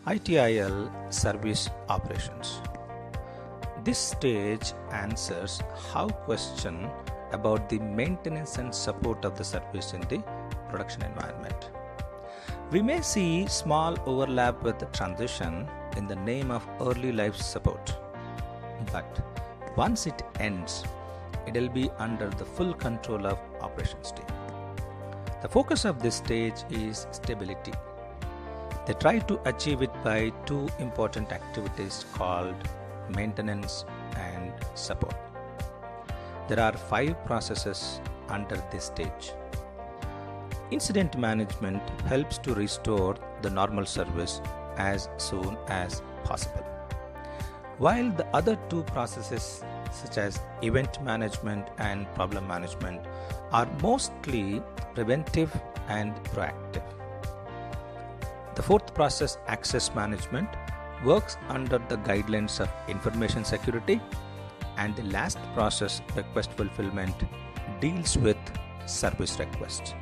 ITIL service operations. This stage answers how question about the maintenance and support of the service in the production environment. We may see small overlap with the transition in the name of early life support, but once it ends, it will be under the full control of operations team. The focus of this stage is stability. They try to achieve it by two important activities called maintenance and support. There are 5 processes under this stage. Incident management helps to restore the normal service as soon as possible, while the other 2 processes such as event management and problem management are mostly preventive and proactive. The 4th process, access management, works under the guidelines of information security, and the last process, request fulfillment, deals with service requests.